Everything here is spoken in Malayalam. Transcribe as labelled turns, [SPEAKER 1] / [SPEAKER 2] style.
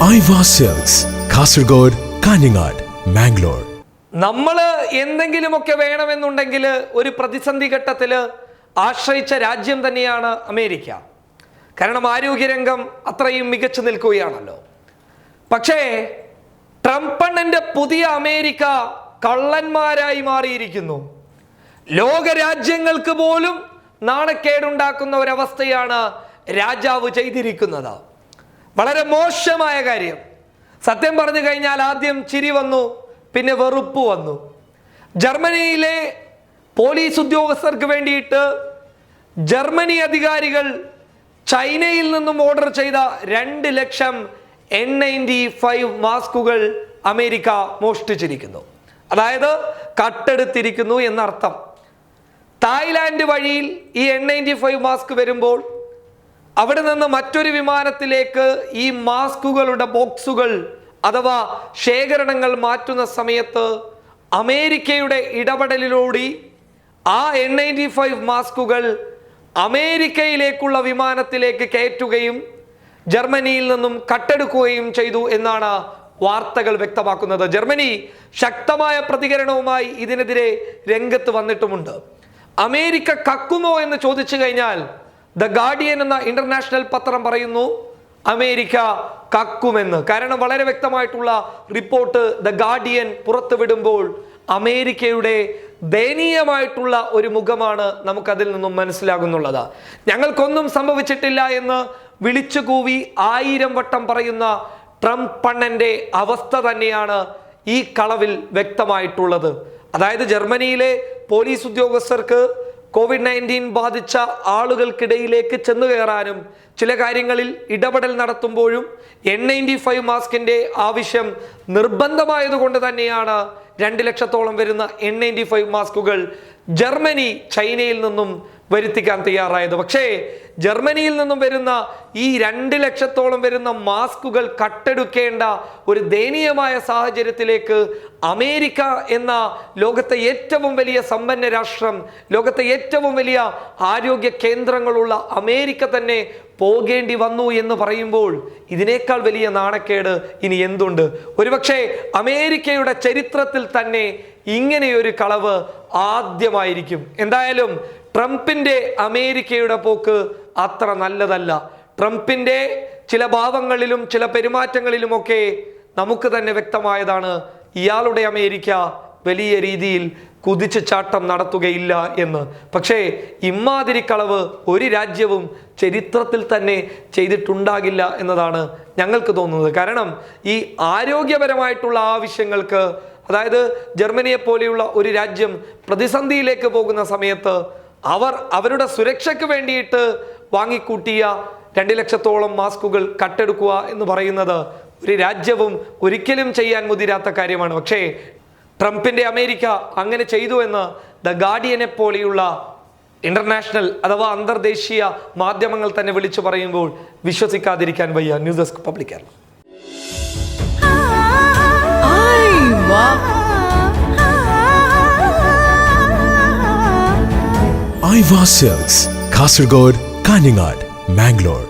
[SPEAKER 1] ഐവ സിൽക്സ്, കാസർഗോഡ്, കാഞ്ഞങ്ങാട്, മാംഗ്ലൂർ.
[SPEAKER 2] നമ്മൾ എന്തെങ്കിലുമൊക്കെ വേണമെന്നുണ്ടെങ്കിൽ ഒരു പ്രതിസന്ധി ഘട്ടത്തിൽ ആശ്രയിച്ച രാജ്യം തന്നെയാണ് അമേരിക്ക. കാരണം ആരോഗ്യരംഗം അത്രയും മികച്ചു നിൽക്കുകയാണല്ലോ. പക്ഷേ ട്രംപണ്ണന്റെ പുതിയ അമേരിക്ക കള്ളന്മാരായി മാറിയിരിക്കുന്നു. ലോകരാജ്യങ്ങൾക്ക് പോലും നാണക്കേടുണ്ടാക്കുന്ന ഒരവസ്ഥയാണ് രാജാവ് ചെയ്തിരിക്കുന്നത്. വളരെ മോശമായ കാര്യം. സത്യം പറഞ്ഞു കഴിഞ്ഞാൽ ആദ്യം ചിരി വന്നു, പിന്നെ വെറുപ്പ് വന്നു. ജർമ്മനിയിലെ പോലീസ് ഉദ്യോഗസ്ഥർക്ക് വേണ്ടിയിട്ട് ജർമ്മനി അധികാരികൾ ചൈനയിൽ നിന്നും ഓർഡർ ചെയ്ത 2 ലക്ഷം N95 മാസ്കുകൾ അമേരിക്ക മോഷ്ടിച്ചിരിക്കുന്നു. അതായത് കട്ടെടുത്തിരിക്കുന്നു എന്നർത്ഥം. തായ്ലാൻഡ് വഴിയിൽ ഈ N95 മാസ്ക് വരുമ്പോൾ അവിടെ നിന്ന് മറ്റൊരു വിമാനത്തിലേക്ക് ഈ മാസ്കുകളുടെ ബോക്സുകൾ അഥവാ ശേഖരണങ്ങൾ മാറ്റുന്ന സമയത്ത് അമേരിക്കയുടെ ഇടപെടലിലൂടെ ആ N95 മാസ്കുകൾ അമേരിക്കയിലേക്കുള്ള വിമാനത്തിലേക്ക് കയറ്റുകയും ജർമ്മനിയിൽ നിന്നും കട്ടെടുക്കുകയും ചെയ്തു എന്നാണ് വാർത്തകൾ വ്യക്തമാക്കുന്നത്. ജർമ്മനി ശക്തമായ പ്രതികരണവുമായി ഇതിനെതിരെ രംഗത്ത് വന്നിട്ടുമുണ്ട്. അമേരിക്ക കക്കുമോ എന്ന് ചോദിച്ചു കഴിഞ്ഞാൽ ദ ഗാർഡിയൻ എന്ന ഇന്റർനാഷണൽ പത്രം പറയുന്നു അമേരിക്ക കക്കുമെന്ന്. കാരണം വളരെ വ്യക്തമായിട്ടുള്ള റിപ്പോർട്ട് ദ ഗാർഡിയൻ പുറത്തുവിടുമ്പോൾ അമേരിക്കയുടെ ദയനീയമായിട്ടുള്ള ഒരു മുഖമാണ് നമുക്കതിൽ നിന്നും മനസ്സിലാകുന്നുള്ളത്. ഞങ്ങൾക്കൊന്നും സംഭവിച്ചിട്ടില്ല എന്ന് വിളിച്ചു കൂവി 1000 വട്ടം പറയുന്ന ട്രംപ് പണ്ണന്റെ അവസ്ഥ തന്നെയാണ് ഈ കളവിൽ വ്യക്തമായിട്ടുള്ളത്. അതായത് ജർമ്മനിയിലെ പോലീസ് ഉദ്യോഗസ്ഥർക്ക് COVID-19 ബാധിച്ച ആളുകൾക്കിടയിലേക്ക് ചെന്നു കയറാനും ചില കാര്യങ്ങളിൽ ഇടപെടൽ നടത്തുമ്പോഴും N95 മാസ്കിന്റെ ആവശ്യം നിർബന്ധമായതുകൊണ്ട് തന്നെയാണ് 2 ലക്ഷത്തോളം വരുന്ന N95 മാസ്കുകൾ ജർമ്മനി ചൈനയിൽ നിന്നും വരുത്തിക്കാൻ തയ്യാറായത്. പക്ഷേ ജർമ്മനിയിൽ നിന്നും വരുന്ന ഈ 2 ലക്ഷത്തോളം വരുന്ന മാസ്കുകൾ കട്ടെടുക്കേണ്ട ഒരു ദയനീയമായ സാഹചര്യത്തിലേക്ക് അമേരിക്ക എന്ന ലോകത്തെ ഏറ്റവും വലിയ സമ്പന്ന രാഷ്ട്രം, ലോകത്തെ ഏറ്റവും വലിയ ആരോഗ്യ കേന്ദ്രങ്ങളുള്ള അമേരിക്ക തന്നെ പോകേണ്ടി വന്നു എന്ന് പറയുമ്പോൾ ഇതിനേക്കാൾ വലിയ നാണക്കേട് ഇനി എന്തുണ്ട്? ഒരുപക്ഷെ അമേരിക്കയുടെ ചരിത്രത്തിൽ തന്നെ ഇങ്ങനെയൊരു കളവ് ആദ്യമായിരിക്കും. എന്തായാലും ട്രംപിന്റെ അമേരിക്കയുടെ പോക്ക് അത്ര നല്ലതല്ല. ട്രംപിന്റെ ചില ഭാവങ്ങളിലും ചില പെരുമാറ്റങ്ങളിലുമൊക്കെ നമുക്ക് തന്നെ വ്യക്തമായതാണ് ഇയാളുടെ അമേരിക്ക വലിയ രീതിയിൽ കുതിച്ചു ചാട്ടം നടത്തുകയില്ല എന്ന്. പക്ഷേ ഇമ്മാതിരി കളവ് ഒരു രാജ്യവും ചരിത്രത്തിൽ തന്നെ ചെയ്തിട്ടുണ്ടാകില്ല എന്നതാണ് ഞങ്ങൾക്ക് തോന്നുന്നത്. കാരണം ഈ ആരോഗ്യപരമായിട്ടുള്ള ആവശ്യങ്ങൾക്ക്, അതായത് ജർമ്മനിയെ പോലെയുള്ള ഒരു രാജ്യം പ്രതിസന്ധിയിലേക്ക് പോകുന്ന സമയത്ത് അവരുടെ സുരക്ഷയ്ക്ക് വേണ്ടിയിട്ട് വാങ്ങിക്കൂട്ടിയ 2 ലക്ഷത്തോളം മാസ്കുകൾ കട്ടെടുക്കുക എന്ന് പറയുന്നത് ഒരു രാജ്യവും ഒരിക്കലും ചെയ്യാൻ മുതിരാത്ത കാര്യമാണ്. പക്ഷേ ട്രംപിന്റെ അമേരിക്ക അങ്ങനെ ചെയ്തു എന്ന് ദ ഗാർഡിയനെ പോലെയുള്ള ഇന്റർനാഷണൽ അഥവാ അന്തർദേശീയ മാധ്യമങ്ങൾ തന്നെ വിളിച്ചു പറയുമ്പോൾ വിശ്വസിക്കാതിരിക്കാൻ വയ്യ. News desk public Kerala.
[SPEAKER 1] ഐവ സിൽക്സ്, കാസർഗോഡ്, കാഞ്ഞങ്ങാട്, മാംഗ്ലൂർ.